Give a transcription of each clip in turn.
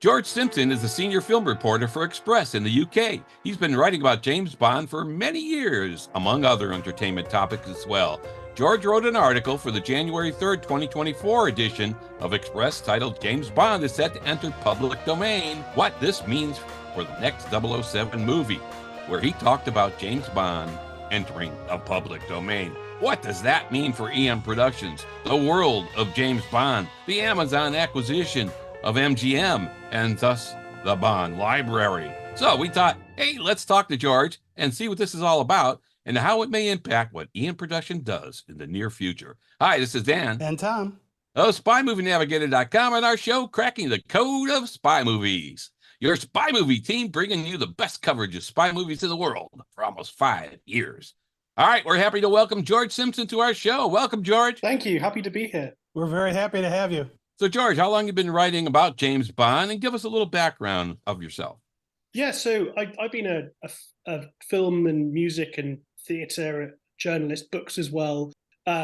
George Simpson is a senior film reporter for Express in the UK. He's been writing about James Bond for many years, among other entertainment topics as well. George wrote an article for the January 3rd, 2024 edition of Express titled James Bond is set to enter public domain, what this means for the next 007 movie, where he talked about James Bond entering the public domain. What does that mean for Eon Productions, the world of James Bond, the Amazon acquisition of MGM, and thus the Bond Library? So we thought, hey, let's talk to George and see what this is all about and how it may impact what Eon Production does in the near future. Hi, this is Dan. And Tom. Of SpyMovieNavigator.com and our show, Cracking the Code of Spy Movies. Your spy movie team bringing you the best coverage of spy movies in the world for almost 5 years. All right, we're happy to welcome George Simpson to our show. Welcome, George. Thank you. Happy to be here. We're very happy to have you. So, George, how long have you been writing about James Bond? And give us a little background of yourself. Yeah, so I've been a film and music and theatre journalist, books as well,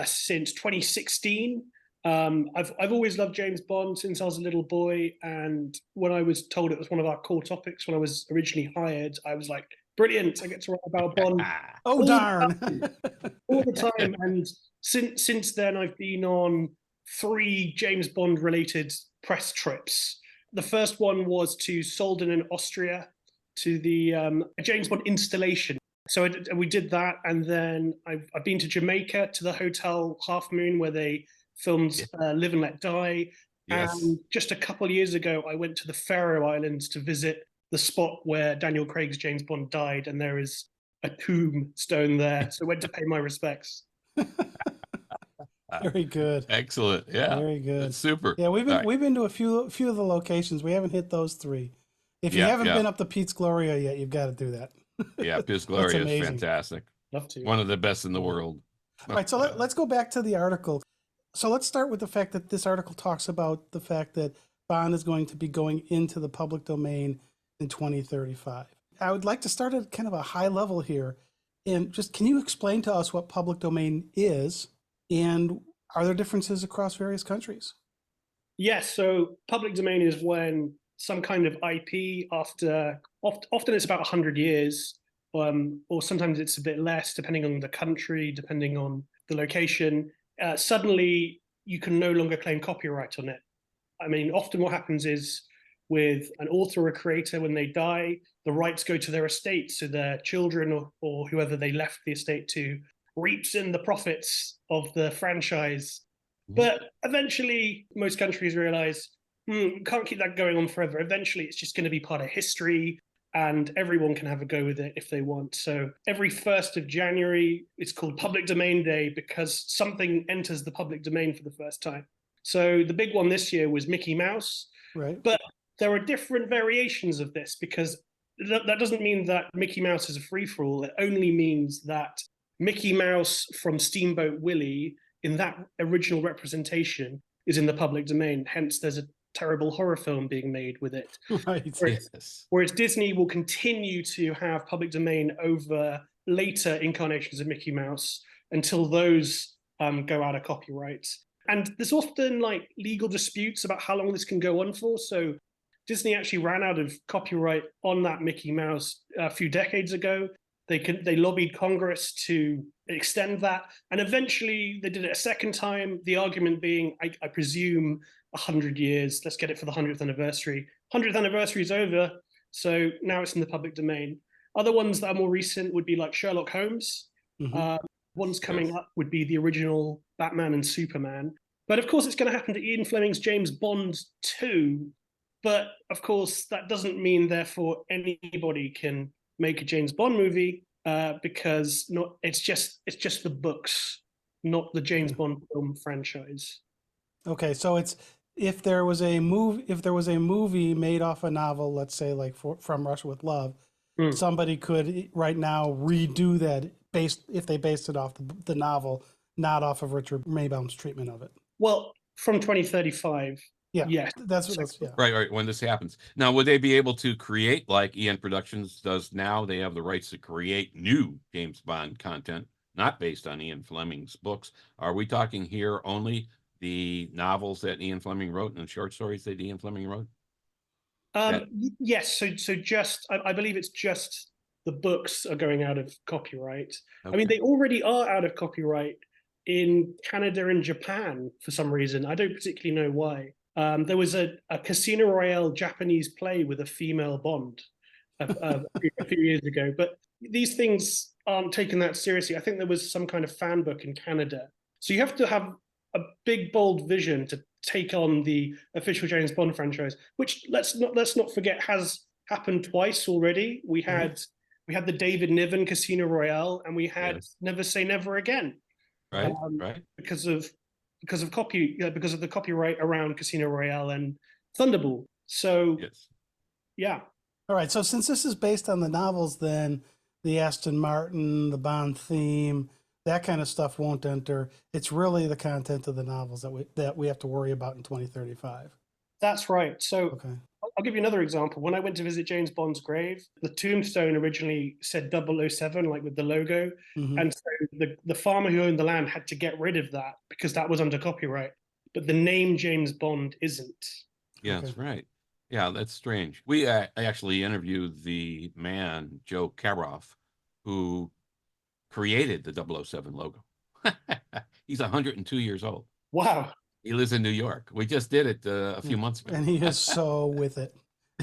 since 2016. I've always loved James Bond since I was a little boy, and when I was told it was one of our core topics when I was originally hired, I was like, brilliant, I get to write about Bond. Oh, darn. All the time. And since then, I've been on 3 James Bond related press trips. The first one was to Solden in Austria to the James Bond installation. So we did that, and then I've been to Jamaica to the Hotel Half Moon where they filmed Live and Let Die. Yes. And just a couple of years ago, I went to the Faroe Islands to visit the spot where Daniel Craig's James Bond died, and there is a tombstone there. So I went to pay my respects. Very good. Excellent. Yeah. Very good. That's super. Yeah, we've been to a few of the locations. We haven't hit those 3. If you haven't been up to Pete's Gloria yet, you've got to do that. Yeah, Pete's Gloria is fantastic. Love to. One of the best in the world. All right, so let's go back to the article. So let's start with the fact that this article talks about the fact that Bond is going to be going into the public domain in 2035. I would like to start at kind of a high level here. And just, can you explain to us what public domain is, and are there differences across various countries? Yes, so public domain is when some kind of IP often it's about 100 years, or sometimes it's a bit less, depending on the country, depending on the location. Suddenly you can no longer claim copyright on it. I mean, often what happens is with an author or a creator, when they die, the rights go to their estate, so their children or whoever they left the estate to reaps in the profits of the franchise. But eventually, most countries realize, can't keep that going on forever. Eventually, it's just going to be part of history, and everyone can have a go with it if they want. So every 1st of January, it's called Public Domain Day because something enters the public domain for the first time. So the big one this year was Mickey Mouse. Right. But there are different variations of this, because that doesn't mean that Mickey Mouse is a free-for-all. It only means that Mickey Mouse from Steamboat Willie, in that original representation, is in the public domain. Hence, there's a terrible horror film being made with it. Right. Whereas Disney will continue to have public domain over later incarnations of Mickey Mouse until those go out of copyright. And there's often like legal disputes about how long this can go on for. So Disney actually ran out of copyright on that Mickey Mouse a few decades ago. They lobbied Congress to extend that, and eventually they did it a second time. The argument being, I presume, 100 years. Let's get it for the 100th anniversary. 100th anniversary is over, so now it's in the public domain. Other ones that are more recent would be like Sherlock Holmes. Ones coming up would be the original Batman and Superman. But of course, it's going to happen to Ian Fleming's James Bond too. But of course, that doesn't mean, therefore, anybody can make a James Bond movie, because it's just the books, not the James Bond film franchise. Okay, so it's if there was a movie made off a novel, let's say like From Russia with Love, somebody could right now redo that if they based it off the novel, not off of Richard Maybaum's treatment of it. Well, from 2035. Yeah, yes, that's yeah. Right. When this happens, now would they be able to create like Eon Productions does now? They have the rights to create new James Bond content, not based on Ian Fleming's books. Are we talking here only the novels that Ian Fleming wrote and the short stories that Ian Fleming wrote? Yes. So just I believe it's just the books are going out of copyright. I mean, Okay. they already are out of copyright in Canada and Japan for some reason. I don't particularly know why. There was a Casino Royale Japanese play with a female Bond a few years ago, but these things aren't taken that seriously. I think there was some kind of fan book in Canada. So you have to have a big, bold vision to take on the official James Bond franchise, which let's not forget has happened twice already. We had the David Niven Casino Royale, and we had Yes. Never Say Never Again, Right. Right. because of because of the copyright around Casino Royale and Thunderball. So Yes. yeah, All right. So since this is based on the novels, then the Aston Martin, the Bond theme, that kind of stuff won't enter. It's really the content of the novels that we have to worry about in 2035. that's right. So Okay. I'll give you another example. When I went to visit James Bond's grave, the tombstone originally said 007, like with the logo. Hmm. And so the farmer who owned the land had to get rid of that because that was under copyright. But the name James Bond isn't. Yeah, Okay. that's right. Yeah, that's strange. I actually interviewed the man, Joe Karoff, who created the 007 logo. He's 102 years old. Wow. He lives in New York. We just did it a few months ago. And he is so with it.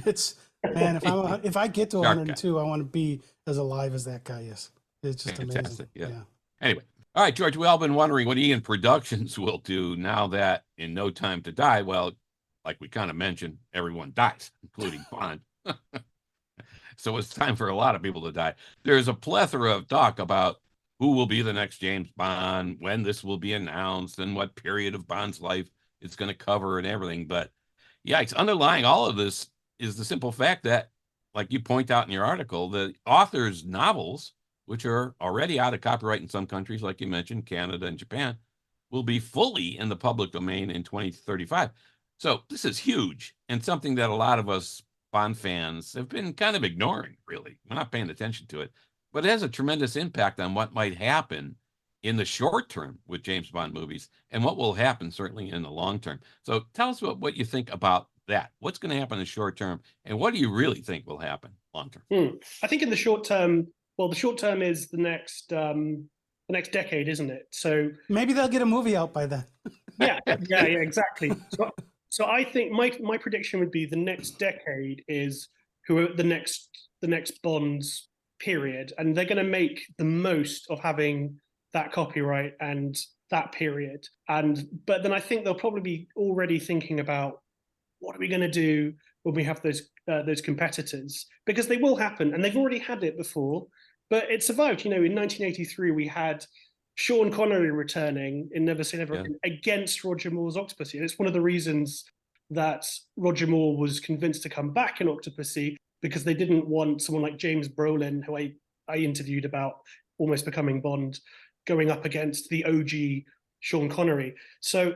It's man, if I get to Sharp guy. 102, I want to be as alive as that guy is. It's just Fantastic. amazing. Yeah. Anyway, all right, George, we all been wondering what Eon Productions will do now that in No Time to Die, well, like we kind of mentioned, everyone dies, including Bond. So it's time for a lot of people to die. There's a plethora of talk about who will be the next James Bond, when this will be announced, and what period of Bond's life it's going to cover and everything. But yikes, underlying all of this is the simple fact that, like you point out in your article, the author's novels, which are already out of copyright in some countries, like you mentioned, Canada and Japan, will be fully in the public domain in 2035. So this is huge and something that a lot of us Bond fans have been kind of ignoring, really. We're not paying attention to it, but it has a tremendous impact on what might happen in the short term with James Bond movies and what will happen certainly in the long term. So tell us what you think about that. What's going to happen in the short term, and what do you really think will happen long term? I think in the short term, well, the short term is the next decade, isn't it? So Maybe they'll get a movie out by then. yeah, exactly. So I think my prediction would be the next decade is the next Bond's period, and they're going to make the most of having that copyright and that period. But then I think they'll probably be already thinking about what are we going to do when we have those competitors, because they will happen, and they've already had it before, but it survived. You know, in 1983 we had Sean Connery returning in Never Say Never Again against Roger Moore's Octopussy. And it's one of the reasons that Roger Moore was convinced to come back in Octopussy, because they didn't want someone like James Brolin, who I interviewed about almost becoming Bond, going up against the OG Sean Connery. So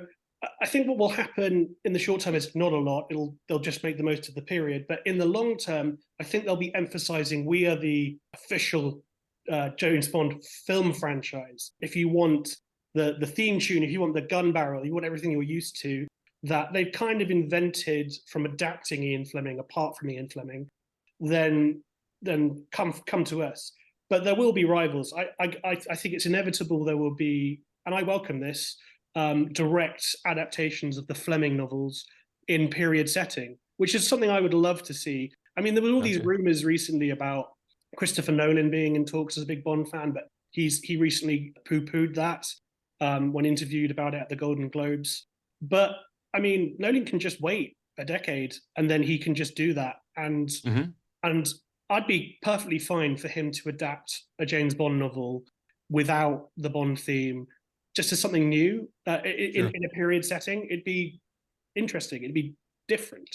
I think what will happen in the short term is not a lot. They'll just make the most of the period. But in the long term, I think they'll be emphasizing we are the official James Bond film franchise. If you want the theme tune, if you want the gun barrel, you want everything you're used to, that they've kind of invented from adapting Ian Fleming, apart from Ian Fleming, then come to us. But there will be rivals. I think it's inevitable there will be, and I welcome this, direct adaptations of the Fleming novels in period setting, which is something I would love to see. I mean, there were all these rumors recently about Christopher Nolan being in talks as a big Bond fan, but he recently poo-pooed that when interviewed about it at the Golden Globes. But I mean, Nolan can just wait a decade and then he can just do that. And I'd be perfectly fine for him to adapt a James Bond novel without the Bond theme, just as something new in a period setting. It'd be interesting. It'd be different.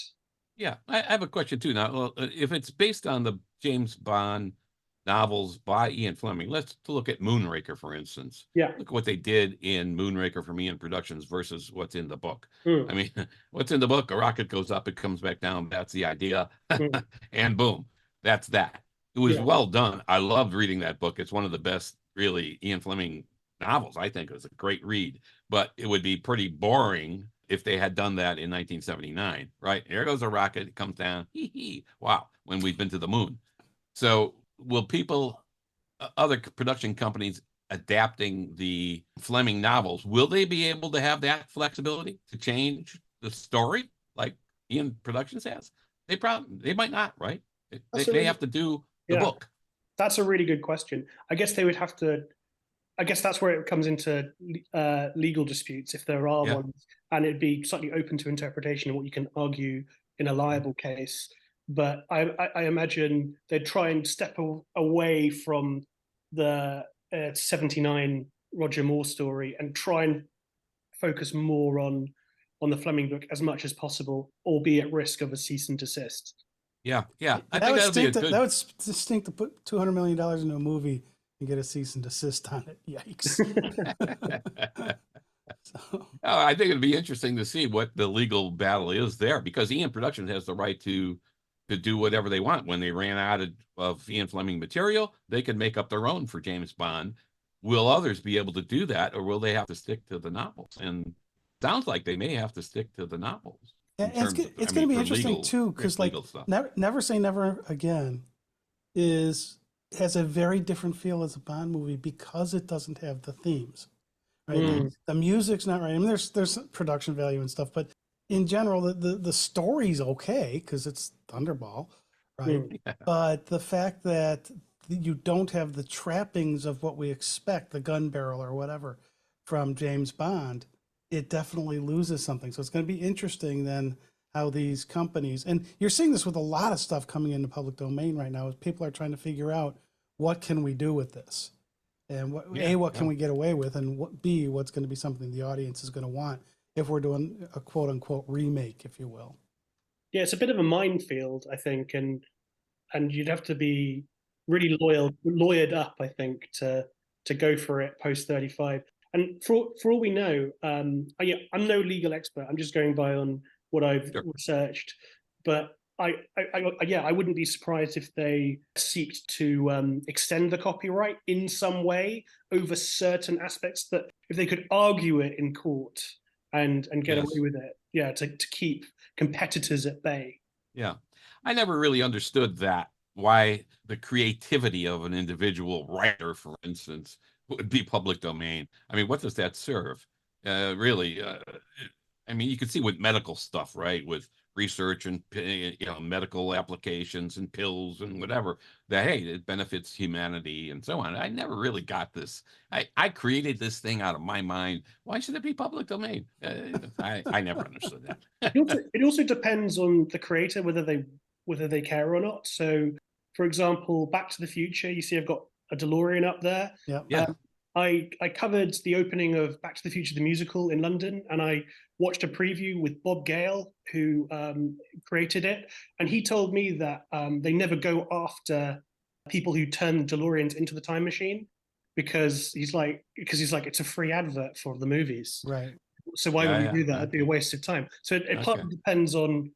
Yeah, I have a question too. Now, if it's based on the James Bond novels by Ian Fleming, let's look at Moonraker, for instance. Yeah. Look at what they did in Moonraker from Eon Productions versus what's in the book. I mean, what's in the book? A rocket goes up, it comes back down. That's the idea. And boom, that's that. It was well done. I loved reading that book. It's one of the best, really, Ian Fleming novels. I think it was a great read, but it would be pretty boring if they had done that in 1979, right? Here goes a rocket, it comes down, hee hee, wow, when we've been to the moon. So will people, other production companies adapting the Fleming novels, will they be able to have that flexibility to change the story like Eon Productions has? They might not, right? They have to do the Yeah, book. that's a really good question. I guess they would have to. I guess that's where it comes into legal disputes, if there are Yeah. ones, and it'd be slightly open to interpretation and what you can argue in a liable case. But I imagine they'd try and step away from the 79 Roger Moore story and try and focus more on the Fleming book as much as possible, albeit at risk of a cease and desist. Yeah, yeah. I That think would that'll be a stink. good. That would stink to put $200 million into a movie and get a cease and desist on it. Yikes! So, I think it'd be interesting to see what the legal battle is there, because Eon Productions has the right to do whatever they want. When they ran out of Ian Fleming material, they could make up their own for James Bond. Will others be able to do that, or will they have to stick to the novels? And sounds like they may have to stick to the novels in and terms of, it's I going mean, to be for interesting legal, too, because like legal stuff. Never Say Never Again has a very different feel as a Bond movie because it doesn't have the themes. Right, the music's not right. I mean, there's production value and stuff, but in general, the story's okay because it's Thunderball, right? Yeah. But the fact that you don't have the trappings of what we expect, the gun barrel or whatever, from James Bond, it definitely loses something. So it's going to be interesting then how these companies, and you're seeing this with a lot of stuff coming into public domain right now, as people are trying to figure out what can we do with this. And what can we get away with, and B, what's going to be something the audience is going to want if we're doing a quote unquote remake, if you will. Yeah, it's a bit of a minefield, I think, and you'd have to be really lawyered up, I think, to go for it post 35. And for all we know, yeah, I'm no legal expert. I'm just going by on what I've researched, but I wouldn't be surprised if they seeked to extend the copyright in some way over certain aspects, that if they could argue it in court and get away with it, yeah, to keep competitors at bay. Yeah. I never really understood that, why the creativity of an individual writer, for instance, would be public domain. I mean, what does that serve? Really, I mean, you can see with medical stuff, right? With research and medical applications and pills and whatever, that hey, it benefits humanity and so on. I never really got this. I created this thing out of my mind. Why should it be public domain? I never understood that. It also depends on the creator whether they care or not. So, for example, Back to the Future, you see I've got a DeLorean up there. Yeah. I covered the opening of Back to the Future the musical in London, and I watched a preview with Bob Gale, who created it, and he told me that they never go after people who turn DeLoreans into the time machine because he's like it's a free advert for the movies. Right. So why would we do that? It'd be a waste of time. So it partly depends on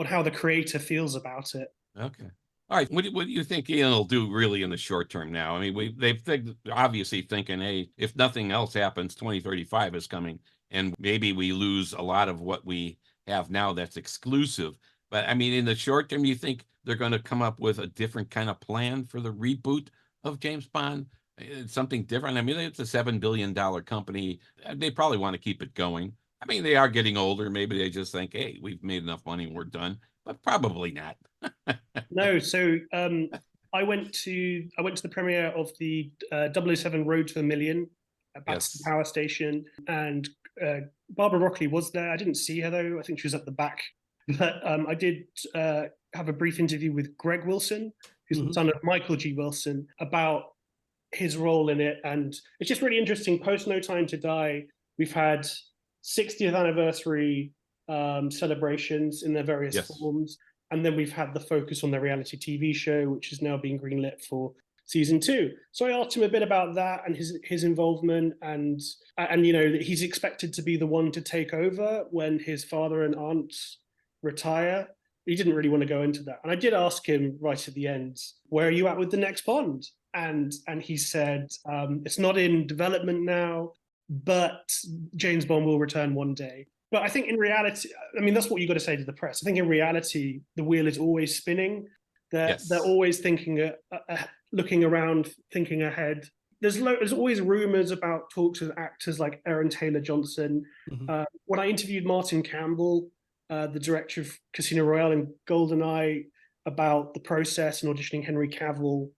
how the creator feels about it. Okay. All right. What do you think Ian will do really in the short term now? I mean, they've obviously thinking, hey, if nothing else happens, 2035 is coming, and maybe we lose a lot of what we have now that's exclusive. But I mean, in the short term, you think they're going to come up with a different kind of plan for the reboot of James Bond? Something different. I mean, it's a $7 billion company. They probably want to keep it going. I mean, they are getting older. Maybe they just think, hey, we've made enough money, we're done. But probably not. No, so I went to the premiere of the 007 Road to a Million at Battersea Power Station, and Barbara Broccoli was there. I didn't see her though. I think she was at the back. But I did have a brief interview with Greg Wilson, who's the son of Michael G. Wilson, about his role in it. And it's just really interesting. Post No Time to Die, we've had 60th anniversary celebrations in their various forms. And then we've had the focus on the reality TV show, which is now being greenlit for season 2. So I asked him a bit about that and his involvement, and you know, he's expected to be the one to take over when his father and aunt retire. He didn't really want to go into that. And I did ask him right at the end, where are you at with the next Bond? And he said, it's not in development now, but James Bond will return one day. But I think in reality, I mean, that's what you got to say to the press. I think in reality, the wheel is always spinning. They're Yes. always thinking, looking around, thinking ahead. There's always rumors about talks with actors like Aaron Taylor Johnson. Mhm. When I interviewed Martin Campbell, the director of Casino Royale and GoldenEye, about the process and auditioning Henry Cavill,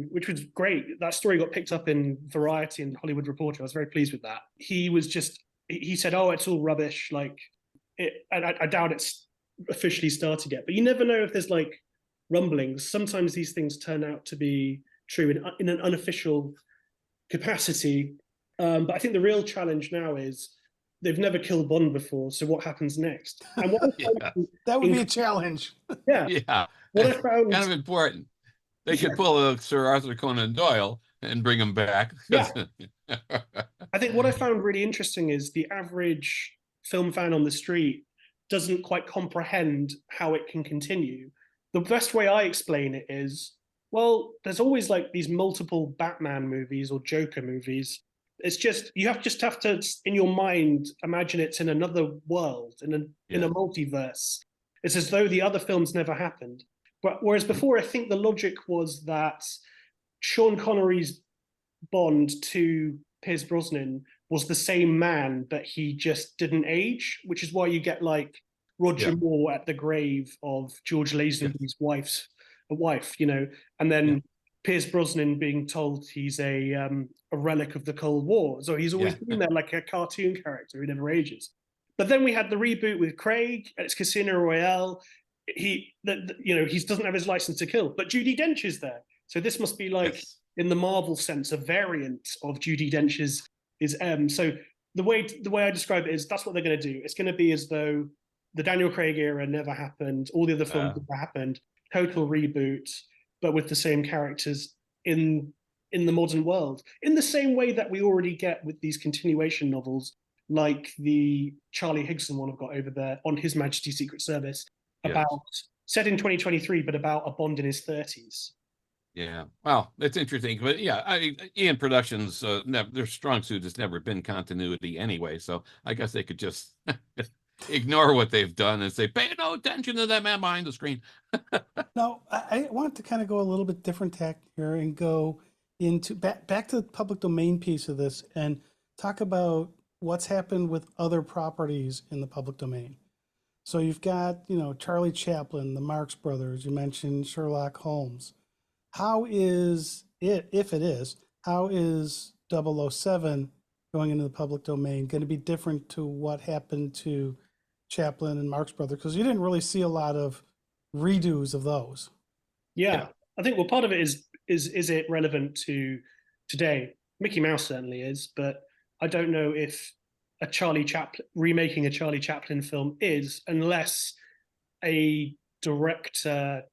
which was great. That story got picked up in Variety and Hollywood Reporter. I was very pleased with that. He said, "Oh, it's all rubbish. Like, I doubt it's officially started yet." But you never know if there's like rumblings. Sometimes these things turn out to be true in an unofficial capacity. But I think the real challenge now is they've never killed Bond before. So what happens next? And what I Yeah. found That would be a challenge. yeah, Yeah. what I It's found, kind of important. They yeah, could pull a Sir Arthur Conan Doyle and bring him back. yeah. I think what I found really interesting is the average film fan on the street doesn't quite comprehend how it can continue. The best way I explain it is, well, there's always like these multiple Batman movies or Joker movies. It's just just have to in your mind imagine it's in another world, in Yeah. a multiverse. It's as though the other films never happened. But whereas before, I think the logic was that Sean Connery's Bond to Pierce Brosnan was the same man, but he just didn't age, which is why you get like Roger Yeah. Moore at the grave of George Yes. Lazenby's wife, and Yeah. then Pierce Brosnan being told he's a relic of the Cold War. So he's always Yeah. been there like a cartoon character who never ages. But then we had the reboot with Craig, and it's Casino Royale. He doesn't have his license to kill, but Judi Dench is there. So this must be like Yes. in the Marvel sense, a variant of Judi Dench's is M. So the way I describe it is that's what they're going to do. It's going to be as though the Daniel Craig era never happened, all the other films Uh, never happened, total reboot, but with the same characters in the modern world. In the same way that we already get with these continuation novels, like the Charlie Higson one I've got over there on His Majesty's Secret Service, about yes. set in 2023, but about a Bond in his 30s. Yeah. Well, that's interesting. But yeah, Eon Productions, their strong suit has never been continuity anyway. So I guess they could just ignore what they've done and say, pay no attention to that man behind the screen. Now, I want to kind of go a little bit different tack here and go into back to the public domain piece of this and talk about what's happened with other properties in the public domain. So you've got, Charlie Chaplin, the Marx Brothers, you mentioned Sherlock Holmes. How is it, if it is, how is 007 going into the public domain going to be different to what happened to Chaplin and Marx Brothers? Because you didn't really see a lot of redos of those. Yeah, Yeah. I think part of it is it relevant to today? Mickey Mouse certainly is, but I don't know if a Charlie Chaplin remaking a Charlie Chaplin film is, unless a director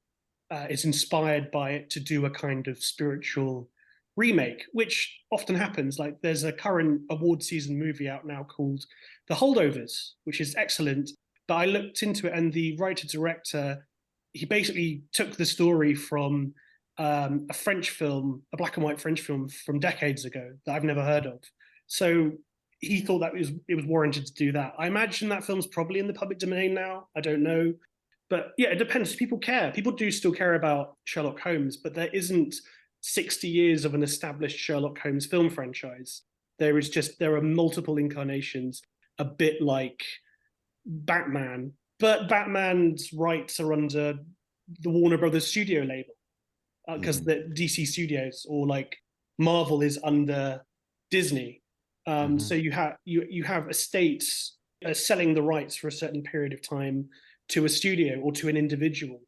is inspired by it to do a kind of spiritual remake, which often happens. Like there's a current award season movie out now called The Holdovers, which is excellent. But I looked into it, and the writer director, he basically took the story from a French film, a black and white French film from decades ago that I've never heard of. So he thought that it was warranted to do that. I imagine that film's probably in the public domain now. I don't know. But yeah, it depends. People care. People do still care about Sherlock Holmes, but there isn't 60 years of an established Sherlock Holmes film franchise. There are multiple incarnations, a bit like Batman, but Batman's rights are under the Warner Brothers studio label because Mhm. the DC Studios or like Marvel is under Disney. So Mhm. you have estates selling the rights for a certain period of time to a studio or to an individual.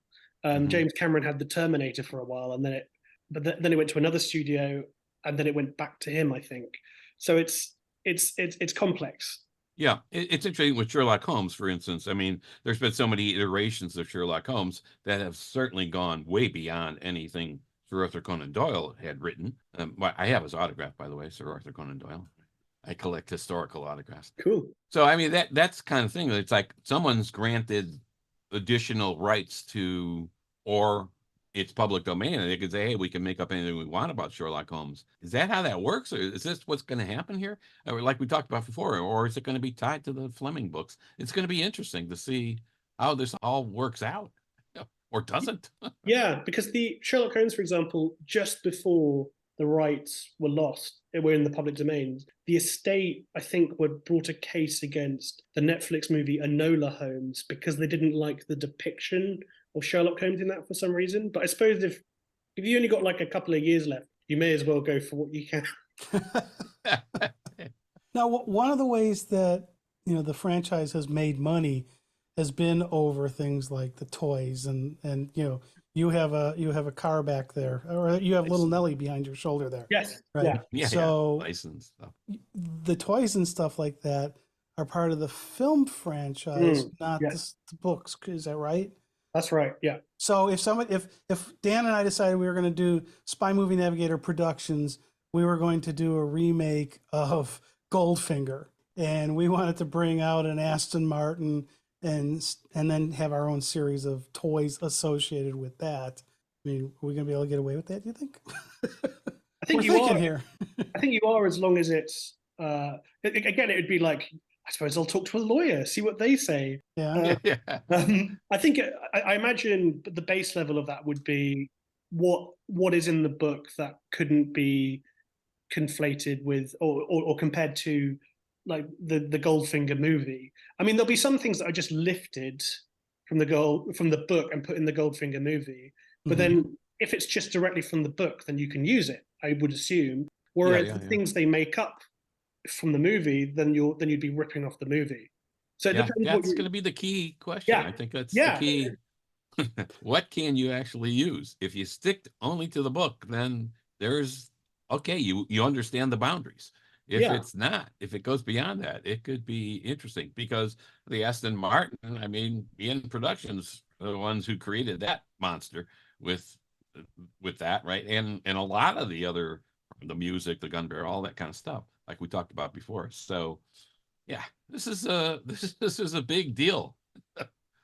Mhm. James Cameron had the Terminator for a while, and then it went to another studio, and then it went back to him, I think. So it's complex. Yeah, it's interesting with Sherlock Holmes, for instance. I mean, there's been so many iterations of Sherlock Holmes that have certainly gone way beyond anything Sir Arthur Conan Doyle had written. I have his autograph, by the way, Sir Arthur Conan Doyle. I collect historical autographs. Cool. So, I mean, that's the kind of thing. It's like someone's granted additional rights to, or it's public domain, and they could say, hey, we can make up anything we want about Sherlock Holmes. Is that how that works? Or is this what's going to happen here? Or like we talked about before, or is it going to be tied to the Fleming books? It's going to be interesting to see how this all works out, or doesn't. Yeah, because the Sherlock Holmes, for example, just before the rights were lost, they were in the public domain. The estate, I think, brought a case against the Netflix movie Enola Holmes because they didn't like the depiction of Sherlock Holmes in that for some reason. But I suppose if you only got like a couple of years left, you may as well go for what you can. Now, one of the ways that the franchise has made money has been over things like the toys, and you have a car back there, or you have little Nellie behind your shoulder there. Yes. Right. Yeah. Yeah, So license stuff. the toys and stuff like that are part of the film franchise, not yes. the books. Is that right? That's right. Yeah. So if Dan and I decided we were going to do Spy Movie Navigator Productions, we were going to do a remake of Goldfinger, and we wanted to bring out an Aston Martin and then have our own series of toys associated with that. I mean, are we going to be able to get away with that, do you think? I think We're thinking here. I think you are, as long as it's again, it would be like, I suppose I'll talk to a lawyer, see what they say. Yeah. I think I imagine the base level of that would be what is in the book that couldn't be conflated with or compared to like the Goldfinger movie. I mean, there'll be some things that are just lifted from the book and put in the Goldfinger movie, but then if it's just directly from the book, then you can use it, I would assume. Whereas the things they make up from the movie, then you'd be ripping off the movie. So it depends. That's going to be the key question. I think that's the key. What can you actually use? If you stick only to the book, then there's you understand the boundaries. If it's not, if it goes beyond that, it could be interesting, because the Aston Martin, I mean, Eon Productions are the ones who created that monster with that, right? And a lot of the other, the music, the gun barrel, all that kind of stuff, like we talked about before. So this is a big deal.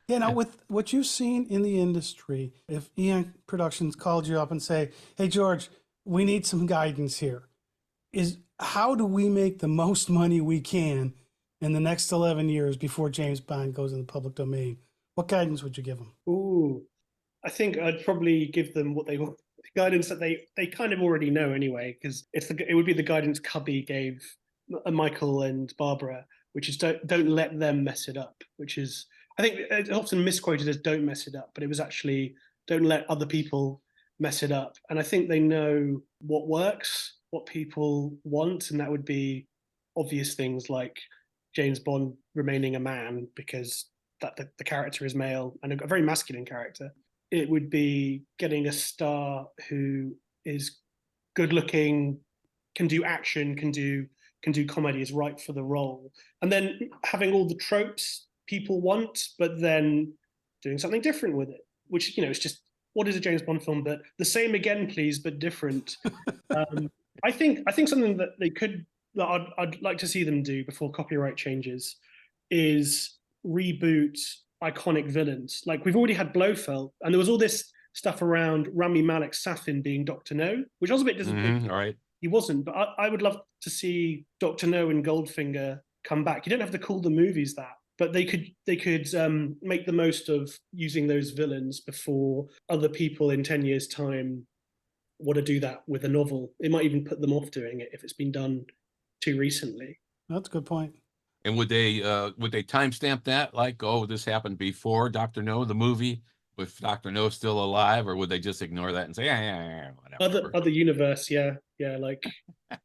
Now with what you've seen in the industry, if Eon Productions called you up and say, hey, George, we need some guidance here, is how do we make the most money we can in the next 11 years before James Bond goes in the public domain? What guidance would you give them? Ooh, I think I'd probably give them what they want, guidance that they kind of already know anyway, because it would be the guidance Cubby gave Michael and Barbara, which is don't let them mess it up, which is, I think it's often misquoted as don't mess it up, but it was actually don't let other people mess it up. And I think they know what works, what people want, and that would be obvious things like James Bond remaining a man, because that the character is male and a very masculine character. It would be getting a star who is good looking, can do action, can do comedy, is right for the role, and then having all the tropes people want, but then doing something different with it, which it's just, what is a James Bond film but the same again, please, but different. I think something that I'd like to see them do before copyright changes is reboot iconic villains. Like, we've already had Blofeld, and there was all this stuff around Rami Malek's Safin being Dr. No, which I was a bit disappointed. Right. He wasn't, but I would love to see Dr. No and Goldfinger come back. You don't have to call the movies that, but they could make the most of using those villains before other people in 10 years' time want to do that with a novel. It might even put them off doing it if it's been done too recently. That's a good point. And would they timestamp that, like, oh, this happened before Dr. No, the movie, with Dr. No still alive, or would they just ignore that and say, whatever? Other universe, like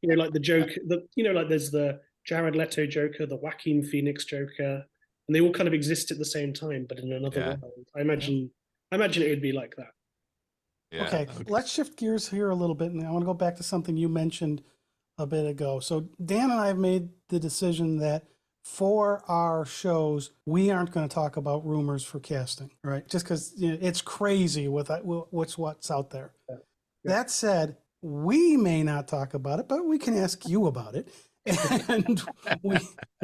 like the Joker, like there's the Jared Leto Joker, the Joaquin Phoenix Joker, and they all kind of exist at the same time, but in another world. I imagine it would be like that. Yeah, okay, let's shift gears here a little bit, and I want to go back to something you mentioned a bit ago. So Dan and I have made the decision that for our shows, we aren't going to talk about rumors for casting, right? Just because it's crazy with what's out there. Yeah. That said, we may not talk about it, but we can ask you about it. And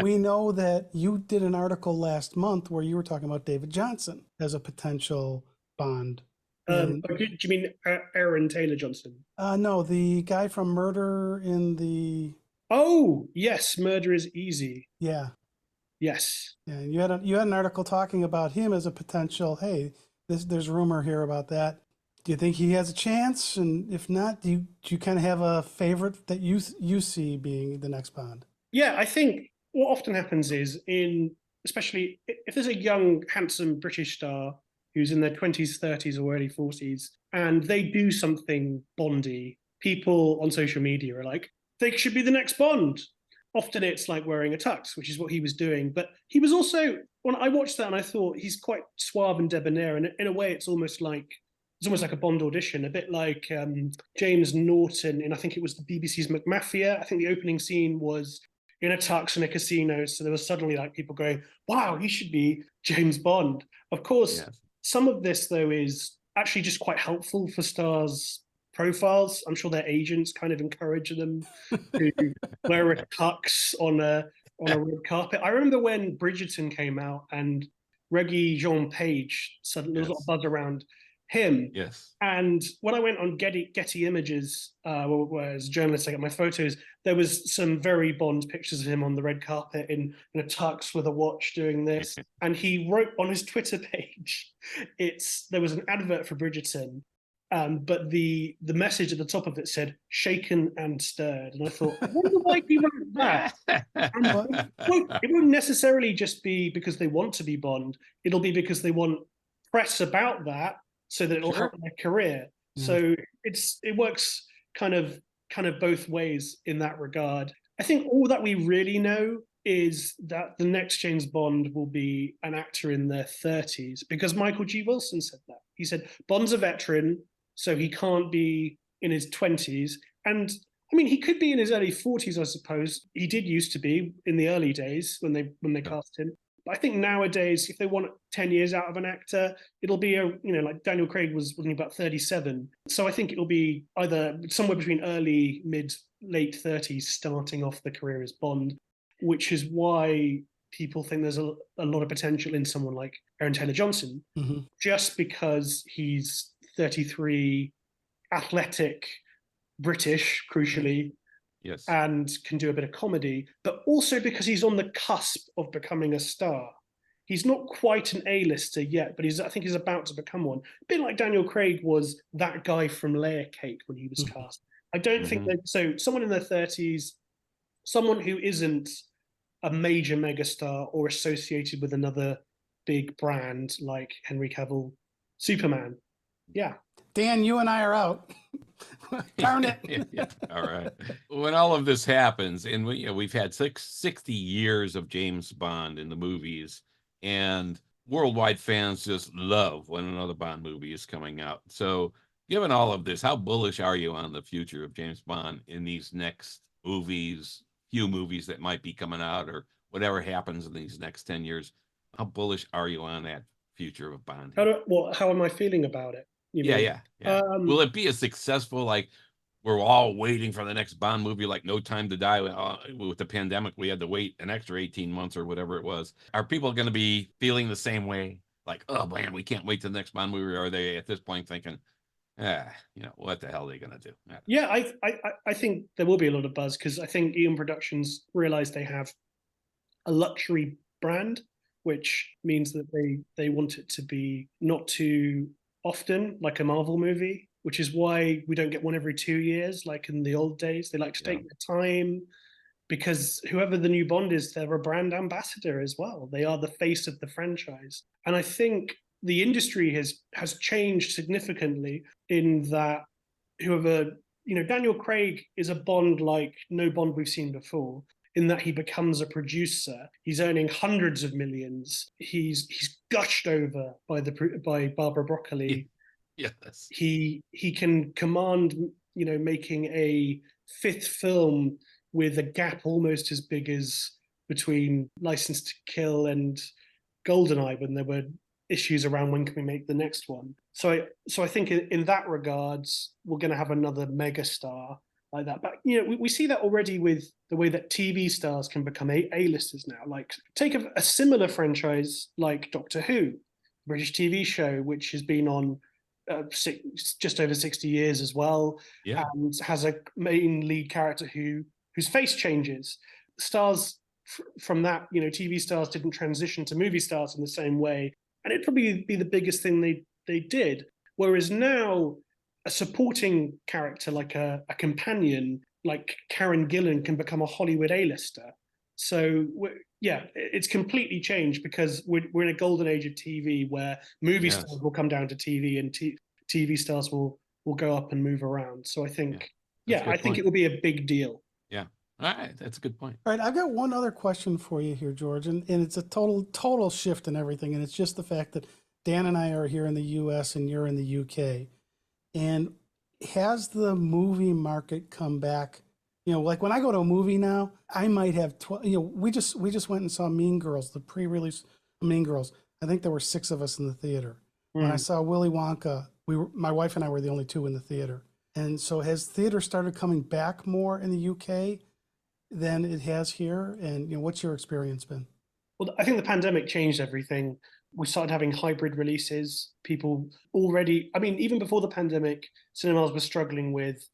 we know that you did an article last month where you were talking about David Johnson as a potential Bond And Do you mean Aaron Taylor Johnson? no, the guy from Murder in the Oh, yes, Murder is Easy. yeah. Yes. Yeah, you had an article talking about him as a potential. Hey, there's rumor here about that. Do you think he has a chance? And if not, do you kind of have a favorite that you see being the next Bond? Yeah, I think what often happens is especially if there's a young, handsome British star who's in their 20s, 30s, or early 40s, and they do something Bondy, people on social media are like, they should be the next Bond. Often it's like wearing a tux, which is what he was doing. But he was also, when I watched that and I thought he's quite suave and debonair, and in a way it's almost like a Bond audition, a bit like James Norton in, I think it was the BBC's McMafia. I think the opening scene was in a tux in a casino. So there was suddenly like people going, wow, he should be James Bond. Of course, Yes. some of this, though, is actually just quite helpful for stars' profiles. I'm sure their agents kind of encourage them to wear a tux on a red carpet. I remember when Bridgerton came out and Reggie Jean Page, suddenly there was a lot of Yes. buzz around him. Yes. And when I went on Getty Images, where as a journalist I got my photos, there was some very Bond pictures of him on the red carpet in a tux with a watch doing this. And he wrote on his Twitter page, there was an advert for Bridgerton, but the message at the top of it said "shaken and stirred," and I thought, I wonder why he wrote that. And it won't necessarily just be because they want to be Bond. It'll be because they want press about that, so that it'll help their career. Yeah. So it works kind of both ways in that regard. I think all that we really know is that the next James Bond will be an actor in their 30s, because Michael G. Wilson said that. He said Bond's a veteran, so he can't be in his 20s. And I mean, he could be in his early 40s, I suppose. He did used to be in the early days when they cast him. But I think nowadays, if they want 10 years out of an actor, it'll be like Daniel Craig was when he was about 37. So I think it'll be either somewhere between early, mid, late 30s, starting off the career as Bond, which is why people think there's a lot of potential in someone like Aaron Taylor Johnson, just because he's 33, athletic, British, crucially, Yes. and can do a bit of comedy, but also because he's on the cusp of becoming a star. He's not quite an A-lister yet, but I think he's about to become one. A bit like Daniel Craig was that guy from Layer Cake when he was cast. I don't think that, so someone in their 30s, someone who isn't a major megastar or associated with another big brand like Henry Cavill, Superman. Yeah. Dan, you and I are out. Darn it. Yeah. All right. When all of this happens, and we've had 60 years of James Bond in the movies, and worldwide fans just love when another Bond movie is coming out. So given all of this, how bullish are you on the future of James Bond in these next few movies that might be coming out, or whatever happens in these next 10 years? How bullish are you on that future of Bond? How am I feeling about it? Yeah. Will it be as successful, like we're all waiting for the next Bond movie, like No Time to Die? With the pandemic, we had to wait an extra 18 months or whatever it was. Are people going to be feeling the same way? Like, oh man, we can't wait to the next Bond movie? Or are they at this point thinking, what the hell are they going to do? Yeah, I think there will be a lot of buzz, because I think Eon Productions realize they have a luxury brand, which means that they want it to be not too often like a Marvel movie, which is why we don't get one every 2 years like in the old days. They like to take their time, because whoever the new Bond is, they're a brand ambassador as well. They are the face of the franchise. And I think the industry has changed significantly in that Daniel Craig is a Bond like no Bond we've seen before, in that he becomes a producer. He's earning hundreds of millions. He's gushed over by Barbara Broccoli. Yes. He can command, making a fifth film with a gap almost as big as between License to Kill and GoldenEye, when there were issues around when can we make the next one. So I think in that regards, we're going to have another megastar like that. But we see that already with the way that TV stars can become A-listers now. Like, take a similar franchise like Doctor Who, British TV show, which has been on just over 60 years as well, Yeah. and has a main lead character whose face changes. Stars from that, TV stars didn't transition to movie stars in the same way, and it'd probably be the biggest thing they did. Whereas now, a supporting character like a companion like Karen Gillan can become a Hollywood A-lister. So yeah, it's completely changed because we're in a golden age of TV where movie Yes. stars will come down to TV and TV stars will go up and move around. So I think, I think it will be a big deal. Yeah. All right. That's a good point. All right, I've got one other question for you here, George, and it's a total shift in everything, and it's just the fact that Dan and I are here in the U.S. and you're in the U.K. And has the movie market come back? Like when I go to a movie now, I might have 12. We just went and saw Mean Girls, the pre-release Mean Girls. I think there were 6 of us in the theater. When I saw Willy Wonka, my wife and I were the only 2 in the theater. And so has theater started coming back more in the UK than it has here? And what's your experience been? Well, I think the pandemic changed everything. We started having hybrid releases. People already, I mean, even before the pandemic, cinemas were struggling with,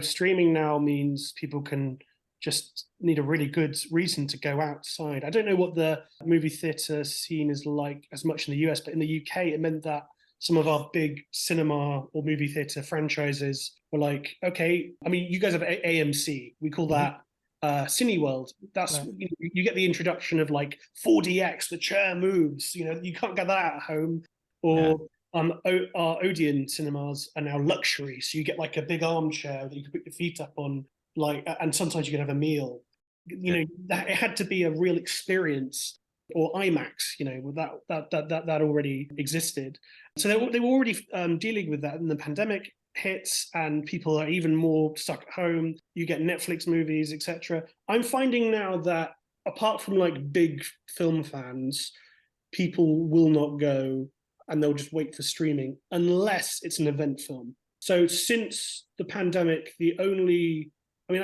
streaming now means people can just need a really good reason to go outside. I don't know what the movie theatre scene is like as much in the US, but in the UK, it meant that some of our big cinema or movie theatre franchises were like, okay, I mean, you guys have AMC. We call that Cineworld. That's Right. you get the introduction of like 4DX, the chair moves. You can't get that at home. Or our Odeon cinemas are now luxury, so you get like a big armchair that you can put your feet up on, and sometimes you can have a meal. That it had to be a real experience. Or IMAX, that already existed. So they were already dealing with that, and the pandemic hits and people are even more stuck at home. You get Netflix movies, etc. I'm finding now that apart from like big film fans, people will not go and they'll just wait for streaming unless it's an event film. So since the pandemic, I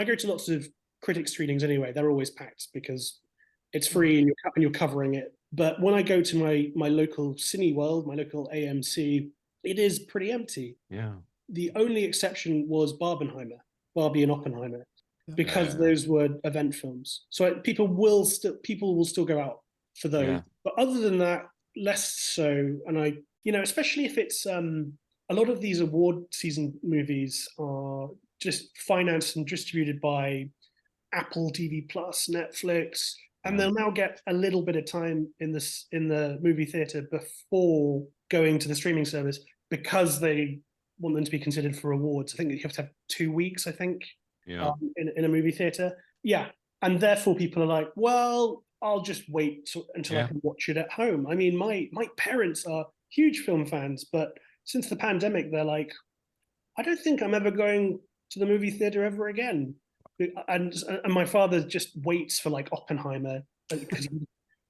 go to lots of critic screenings anyway. They're always packed because it's free and you're covering it. But when I go to my local Cineworld, my local AMC, it is pretty empty. Yeah. The only exception was Barbie and Oppenheimer, because those were event films. So people will still go out for those. Yeah. But other than that, less so. And especially if it's a lot of these award season movies are just financed and distributed by Apple TV Plus, Netflix, and they'll now get a little bit of time in the movie theater before going to the streaming service because they want them to be considered for awards. I think you have to have 2 weeks, in a movie theater. Yeah. And therefore people are like, well, I'll just wait until I can watch it at home. I mean, my parents are huge film fans, but since the pandemic, they're like, I don't think I'm ever going to the movie theater ever again. And my father just waits for like Oppenheimer because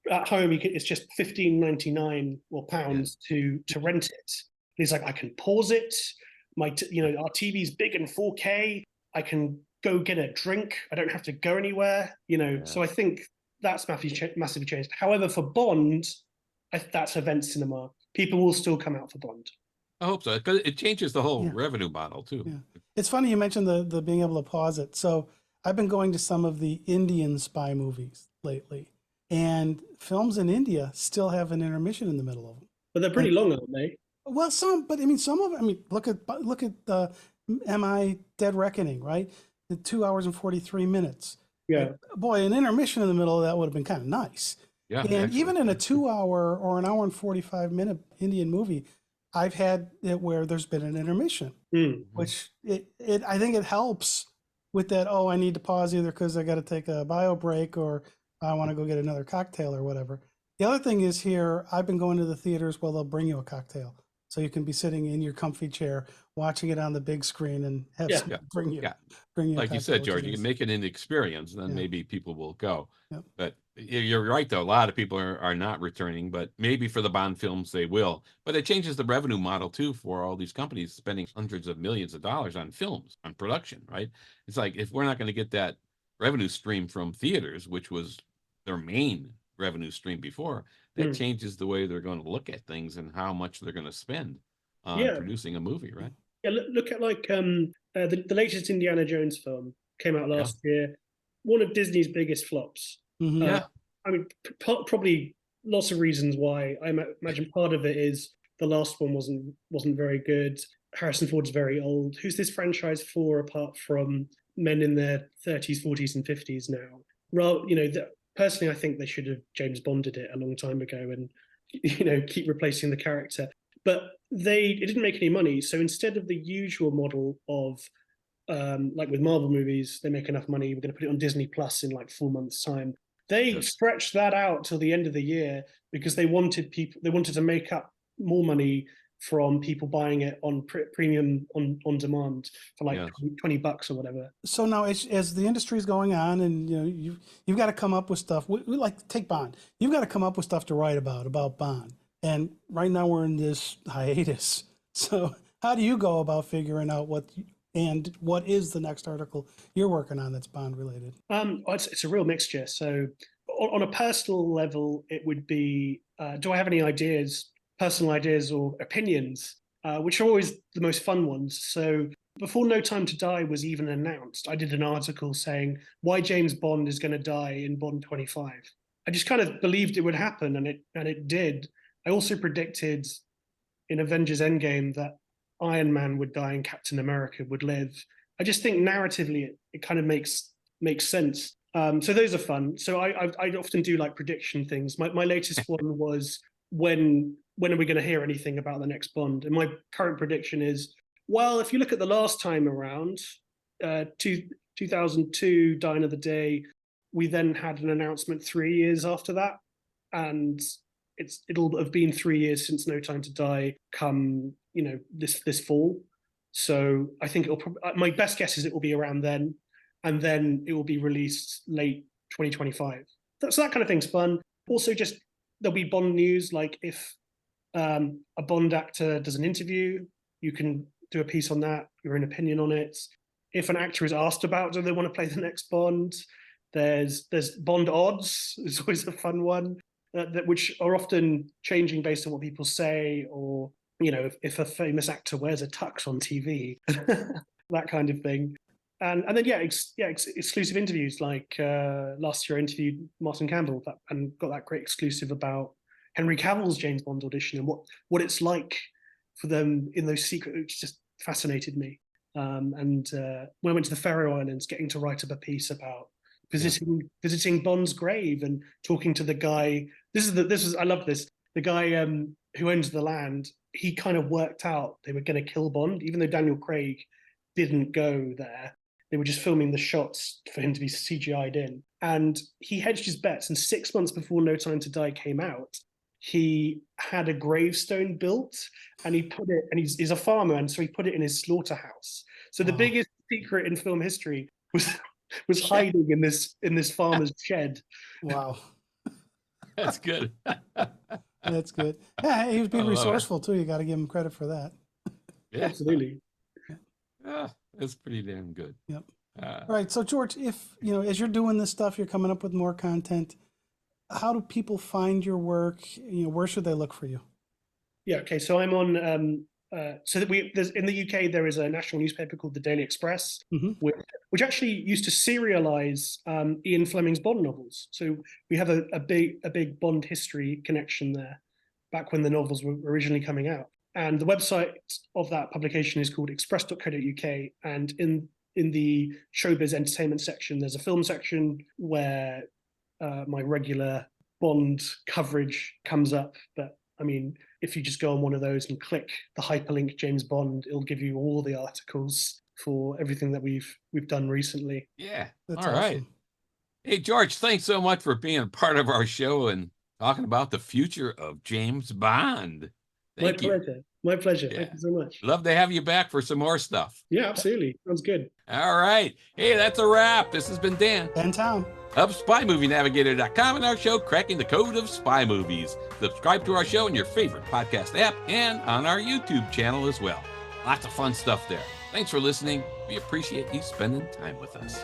at home it's just £15.99 or pounds to rent it. And he's like, I can pause it. Our TV's big in 4K. I can go get a drink. I don't have to go anywhere. So I think that's massively changed. However, for Bond, that's event cinema. People will still come out for Bond. I hope so, because it changes the whole revenue model too. Yeah. It's funny you mentioned the being able to pause it. So I've been going to some of the Indian spy movies lately, and films in India still have an intermission in the middle of them. But they're pretty long, aren't they? Well, some of them. Look at the MI Dead Reckoning, right? The 2 hours and 43 minutes. Yeah. Boy, an intermission in the middle of that would have been kind of nice. Yeah. And even in a 2 hour or an hour and 45-minute Indian movie, I've had it where there's been an intermission, which I think it helps with that. Oh, I need to pause either because I got to take a bio break or I want to go get another cocktail or whatever. The other thing is here, I've been going to the theaters where they'll bring you a cocktail. So you can be sitting in your comfy chair, watching it on the big screen and bring you. Like you said, George, you can make it an experience, then maybe people will go. Yep. But you're right, though. A lot of people are not returning, but maybe for the Bond films, they will. But it changes the revenue model, too, for all these companies spending hundreds of millions of dollars on films, on production, right? It's like, if we're not going to get that revenue stream from theaters, which was their main revenue stream before, that changes the way they're going to look at things and how much they're going to spend. on producing a movie, right? Yeah, look at like the latest Indiana Jones film came out last year. One of Disney's biggest flops. Mhm. Yeah. I mean, probably lots of reasons why. I imagine part of it is the last one wasn't very good. Harrison Ford's very old. Who's this franchise for apart from men in their 30s, 40s, and 50s now? Well, personally, I think they should have James Bonded it a long time ago and keep replacing the character. But it didn't make any money. So instead of the usual model of like with Marvel movies, they make enough money, we're going to put it on Disney Plus in like 4 months' time. They stretched that out till the end of the year because they wanted to make up more money from people buying it on premium on demand for like $20 or whatever. So now, as the industry is going on, and you've got to come up with stuff. We like take Bond. You've got to come up with stuff to write about Bond. And right now we're in this hiatus. So how do you go about figuring out what is the next article you're working on that's Bond related? It's a real mixture. So on a personal level, it would be, do I have any ideas, personal ideas or opinions, which are always the most fun ones. So before No Time to Die was even announced, I did an article saying why James Bond is going to die in Bond 25. I just kind of believed it would happen, and it did. I also predicted in Avengers Endgame that Iron Man would die and Captain America would live. I just think narratively it kind of makes sense. So those are fun. So I often do like prediction things. My latest one was when are we going to hear anything about the next Bond? And my current prediction is, well, if you look at the last time around, 2002, Die Another Day, we then had an announcement 3 years after that, and it'll have been 3 years since No Time to Die come this fall. So I think my best guess is it will be around then, and then it will be released late 2025. So that kind of thing's fun. Also, just there'll be Bond news, like if a Bond actor does an interview, you can do a piece on that, your own opinion on it. If an actor is asked about do they want to play the next Bond, there's Bond odds. It's always a fun one. Which are often changing based on what people say, or if a famous actor wears a tux on TV, that kind of thing. And then exclusive interviews. Like last year, I interviewed Martin Campbell and got that great exclusive about Henry Cavill's James Bond audition and what it's like for them in those secret, which just fascinated me. And when I went to the Faroe Islands, getting to write up a piece about visiting Bond's grave and talking to the guy. I love this. The guy who owns the land, he kind of worked out they were going to kill Bond, even though Daniel Craig didn't go there. They were just filming the shots for him to be CGI'd in. And he hedged his bets. And 6 months before No Time to Die came out, he had a gravestone built, and he's a farmer, and so he put it in his slaughterhouse. So the biggest secret in film history was hiding in this farmer's shed. Wow. That's good. That's good. Yeah, he was being resourceful too. You got to give him credit for that. Yeah, absolutely. Yeah, that's pretty damn good. Yep. All right. So George, if as you're doing this stuff, you're coming up with more content. How do people find your work? Where should they look for you? Yeah. Okay. So I'm on. There's in the UK there is a national newspaper called the Daily Express, which actually used to serialize Ian Fleming's Bond novels. So we have a big Bond history connection there, back when the novels were originally coming out. And the website of that publication is called express.co.uk. And in the showbiz entertainment section, there's a film section where my regular Bond coverage comes up. But I mean, if you just go on one of those and click the hyperlink James Bond, it'll give you all the articles for everything that we've done recently. Yeah. That's all right. awesome. Hey, George, thanks so much for being part of our show and talking about the future of James Bond. Thank you. My pleasure. Yeah. Thank you so much. Love to have you back for some more stuff. Yeah, absolutely. Sounds good. All right. Hey, that's a wrap. This has been Dan. And Tom. Of SpyMovieNavigator.com and our show, Cracking the Code of Spy Movies. Subscribe to our show in your favorite podcast app and on our YouTube channel as well. Lots of fun stuff there. Thanks for listening. We appreciate you spending time with us.